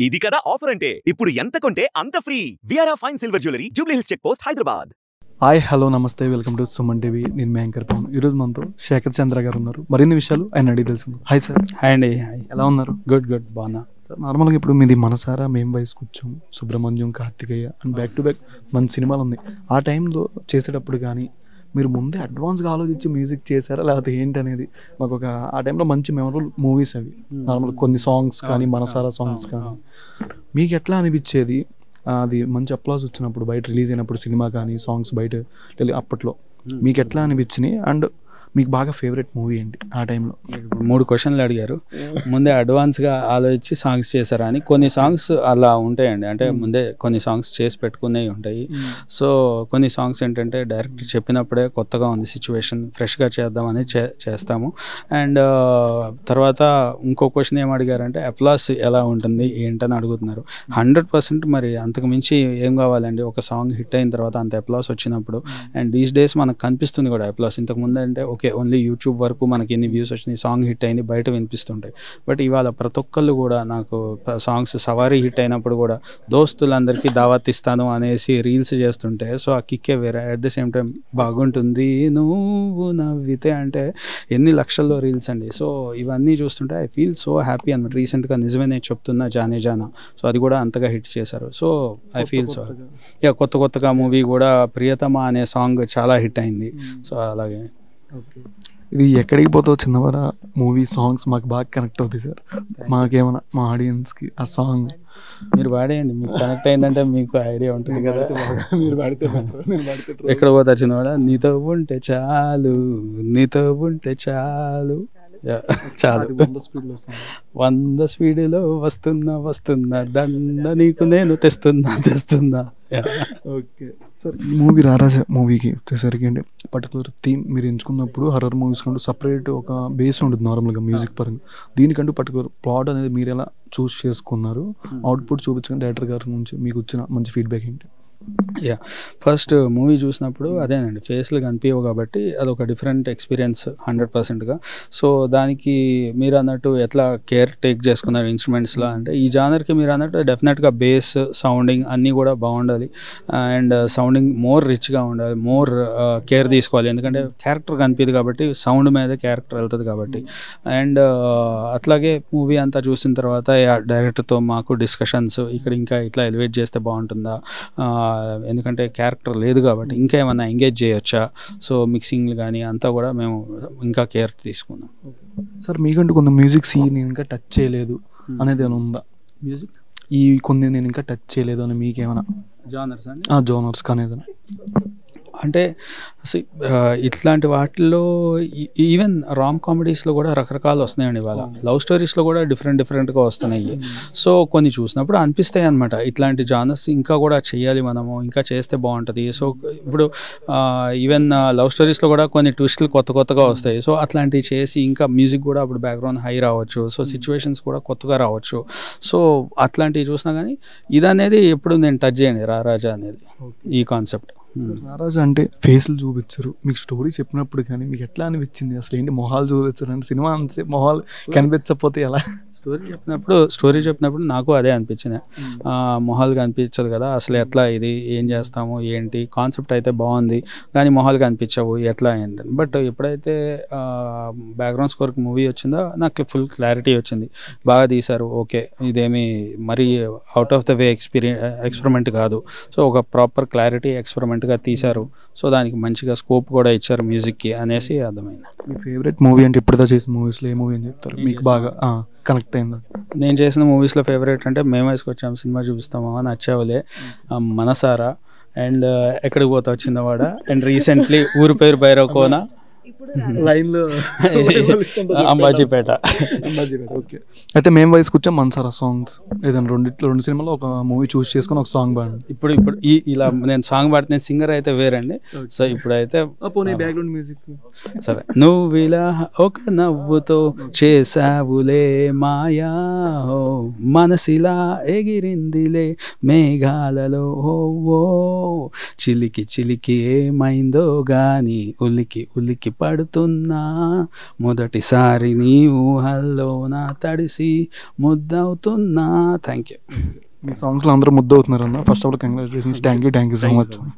ఇది కదా ఆఫర్ అంటే ఇప్పుడు ఎంత కొంటే అంత ఫ్రీ. విఆర్ఆ fine silver jewellery, Jubilee Hills check post, Hyderabad. Hi hello నమస్తే, వెల్కమ్ టు సుమన్ టీవీ. నేను మీ యాంకర్ పవన్. ఈరోజు మనతో శేఖర్ చంద్ర గారు ఉన్నారు. మరిన్ని విషయాలు ఆయన అడిగి తెలుసుకుందాం. Hi sir. హాయ్ అండి. హాయ్, ఎలా ఉన్నారు? గుడ్ గుడ్, బాగున్నా సార్. నార్మల్గా ఇప్పుడు మీది మనసారా, మేము వయసుకు వచ్చాం, Subrahmanyam, Karthikeya and back to back మంచి సినిమాలు ఉంది. ఆ టైంలో చేసేటప్పుడు కానీ మీరు ముందే అడ్వాన్స్గా ఆలోచించి మ్యూజిక్ చేశారా లేకపోతే ఏంటనేది మాకు ఒక ఆ టైంలో మంచి మెమరబుల్ మూవీస్ అవి. నార్మల్ కొన్ని సాంగ్స్ కానీ మనసారా సాంగ్స్ కానీ మీకు ఎట్లా అనిపించేది? అది మంచి అప్లాస్ వచ్చినప్పుడు బయట రిలీజ్ అయినప్పుడు సినిమా కానీ సాంగ్స్ బయట అప్పట్లో మీకు ఎట్లా అనిపించినాయి? అండ్ మీకు బాగా ఫేవరెట్ మూవీ ఏంటి ఆ టైంలో? 3 క్వశ్చన్లు అడిగారు. ముందే అడ్వాన్స్గా ఆలోచించి సాంగ్స్ చేశారా అని. కొన్ని సాంగ్స్ అలా ఉంటాయండి, అంటే ముందే కొన్ని సాంగ్స్ చేసి పెట్టుకునేవి ఉంటాయి. సో కొన్ని సాంగ్స్ ఏంటంటే డైరెక్ట్ చెప్పినప్పుడే కొత్తగా ఉంది సిచ్యువేషన్, ఫ్రెష్గా చేద్దామని చేస్తాము. అండ్ తర్వాత ఇంకో క్వశ్చన్ ఏం అడిగారంటే అప్లాస్ ఎలా ఉంటుంది ఏంటని అడుగుతున్నారు. 100% మరి అంతకు మించి ఏం కావాలండి? ఒక సాంగ్ హిట్ అయిన తర్వాత అంత అప్లాస్ వచ్చినప్పుడు. అండ్ దీస్ డేస్ మనకు కనిపిస్తుంది కూడా అప్లాస్. ఇంతకుముందు అంటే ఓకే, ఓన్లీ యూట్యూబ్ వరకు మనకి ఎన్ని వ్యూస్ వచ్చినాయి, సాంగ్ హిట్ అయింది, బయట వినిపిస్తుంటాయి. బట్ ఇవాళ ప్రతి ఒక్కళ్ళు కూడా నాకు సాంగ్స్ సవారీ హిట్ అయినప్పుడు కూడా దోస్తులందరికీ దావత్ ఇస్తాను అనేసి రీల్స్ చేస్తుంటే సో ఆ కిక్కే వేరే. అట్ ద సేమ్ టైం బాగుంటుంది నువ్వు నవ్వితే అంటే ఎన్ని లక్షల్లో రీల్స్ అండి. సో ఇవన్నీ చూస్తుంటే ఐ ఫీల్ సో హ్యాపీ అనమాట. రీసెంట్గా నిజమే నేను చెప్తున్నా జానే జానా, సో అది కూడా అంతగా హిట్ చేశారు. సో ఐ ఫీల్ సో ఇక కొత్తగా మూవీ కూడా ప్రియతమా అనే సాంగ్ చాలా హిట్ అయింది. సో అలాగే ఇది ఎక్కడికి పోతావు చిన్నవారా మూవీ సాంగ్స్ మాకు బాగా కనెక్ట్ అవుతాయి సార్. మాకేమన్నా మా ఆడియన్స్కి ఆ సాంగ్ మీరు పాడేయండి, మీకు కనెక్ట్ అయిందంటే మీకు ఐడియా ఉంటుంది కదా. మీరు పాడితే ఎక్కడ పోతా చిన్నవాడా, నీతో ఉంటే చాలు, నీతో ఉంటే చాలు, చాలు 100 స్పీడ్లో వస్తున్నా దండ నీకు నేను తెస్తున్నా. Okay sir. ఈ మూవీ రారాజా మూవీకి వచ్చేసరికి అంటే పర్టికులర్ థీమ్ మీరు ఎంచుకున్నప్పుడు హర్రర్ మూవీస్ కంటూ సపరేట్ ఒక బేస్ ఉంటుంది నార్మల్గా మ్యూజిక్ పరంగా. దీనికంటూ పర్టికులర్ ప్లాట్ అనేది మీరు ఎలా చూస్ చేసుకున్నారు? అవుట్పుట్ చూపించండి డైరెక్టర్ గారి నుంచి మీకు వచ్చిన మంచి ఫీడ్బ్యాక్ ఏంటి? ఫస్ట్ మూవీ చూసినప్పుడు అదేనండి, ఫేస్లు కనిపించవు కాబట్టి అదొక డిఫరెంట్ ఎక్స్పీరియన్స్ 100%గా. సో దానికి మీరు అన్నట్టు ఎట్లా కేర్ టేక్ చేసుకున్నారు ఇన్స్ట్రుమెంట్స్లో అంటే, ఈ జానర్కి మీరు అన్నట్టు డెఫినెట్గా బేస్ సౌండింగ్ అన్నీ కూడా బాగుండాలి. అండ్ సౌండింగ్ మోర్ రిచ్గా ఉండాలి, మోర్ కేర్ తీసుకోవాలి. ఎందుకంటే క్యారెక్టర్ కనిపించదు కాబట్టి సౌండ్ మీద క్యారెక్టర్ వెళ్తుంది కాబట్టి. అండ్ అట్లాగే మూవీ అంతా చూసిన తర్వాత డైరెక్టర్తో మాకు డిస్కషన్స్, ఇక్కడ ఇంకా ఇట్లా ఎలివేట్ చేస్తే బాగుంటుందా, ఎందుకంటే క్యారెక్టర్ లేదు కాబట్టి ఇంకా ఏమన్నా ఎంగేజ్ చేయొచ్చా. సో మిక్సింగ్లు కానీ అంతా కూడా మేము ఇంకా కేర్ తీసుకున్నాం. సార్ మీకంటూ కొంత మ్యూజిక్ నేను ఇంకా టచ్ చేయలేదు అనేది ఏమైనా ఉందా? మ్యూజిక్ ఈ కొన్ని నేను ఇంకా టచ్ చేయలేదు అని మీకేమైనా జానర్స్ అండి? జోనర్స్ కానీ ఏదైనా అంటే ఇట్లాంటి వాటిల్లో ఈవెన్ రామ్ కామెడీస్లో కూడా రకరకాలు వస్తున్నాయండి. ఇవాళ లవ్ స్టోరీస్లో కూడా డిఫరెంట్గా వస్తున్నాయి. సో కొన్ని చూసినప్పుడు అనిపిస్తాయి అనమాట, ఇట్లాంటి జానర్స్ ఇంకా కూడా చేయాలి, మనము ఇంకా చేస్తే బాగుంటుంది. సో ఇప్పుడు ఈవెన్ లవ్ స్టోరీస్లో కూడా కొన్ని ట్విస్టులు కొత్తగా వస్తాయి. సో అట్లాంటివి చేసి ఇంకా మ్యూజిక్ కూడా అప్పుడు బ్యాక్గ్రౌండ్ హై రావచ్చు, సో సిచ్యువేషన్స్ కూడా కొత్తగా రావచ్చు. సో అట్లాంటివి చూసినా కానీ ఇదనేది ఎప్పుడు నేను టచ్ చేయండి రారాజా అనేది ఈ కాన్సెప్ట్. రారాజా అంటే ఫేస్లు చూపించరు, మీకు స్టోరీ చెప్పినప్పుడు కానీ మీకు ఎట్లా అనిపించింది? అసలు ఏంటి మొహాలు చూపించరు అంటే సినిమా అంతే మొహాలు కనిపించకపోతే ఎలా? స్టోరీ చెప్పినప్పుడు నాకు అదే అనిపించింది, మొహాలు కనిపించదు కదా, అసలు ఎట్లా ఇది ఏం చేస్తాము ఏంటి, కాన్సెప్ట్ అయితే బాగుంది కానీ మొహాలు కనిపించవు ఎట్లా ఏంటి. బట్ ఎప్పుడైతే బ్యాక్గ్రౌండ్ స్కోర్కి మూవీ వచ్చిందో నాకు ఫుల్ క్లారిటీ వచ్చింది, బాగా తీశారు. ఓకే, ఇదేమి మరీ out of the way experiment కాదు, సో ఒక ప్రాపర్ క్లారిటీ ఎక్స్పెరిమెంట్గా తీశారు. సో దానికి మంచిగా స్కోప్ కూడా ఇచ్చారు మ్యూజిక్కి అనేసి అర్థమైంది. మీ ఫేవరెట్ మూవీ అంటే ఇప్పుడుదా చేసిన మూవీస్లో ఏ మూవీ అని చెప్తారు మీకు బాగా కనెక్ట్ అయింది? నేను చేసిన మూవీస్లో ఫేవరెట్ అంటే మేము వేసుకొచ్చాము సినిమా చూపిస్తామా, నచ్చావులే, మనసారా, అండ్ ఎక్కడికి పోతావు చిన్నవాడ, అండ్ రీసెంట్లీ ఊరు పేరు భైరవకోన, లైన్లో అంబాజీపేట. ఓకే. అయితే మేము వయసుకు వచ్చాం మనసారా సాంగ్స్ ఏదైనా రెండు సినిమాలో ఒక మూవీ చూస్ చేసుకొని ఒక సాంగ్ పాడండి. ఇప్పుడు ఇలా నేను సాంగ్ పాడుతున్న సింగర్ అయితే వేరండి. సో ఇప్పుడైతే బ్యాక్గ్రౌండ్ మ్యూజిక్ సరే. నువ్విలా ఒక నవ్వుతో చేసావులే మాయా, మనసిలా ఎగిరిందిలే మేఘాలలో, ఓ చిలికి ఏమైందో గాని ఉలికి పడుతున్నా, మొదటిసారి నీ ఊహల్లో నా తడిసి ముద్దవుతున్నా. Thank you. మీ సాంగ్స్లో అందరూ ముద్దవుతున్నారు అన్న. First of all congratulations, thank you so much.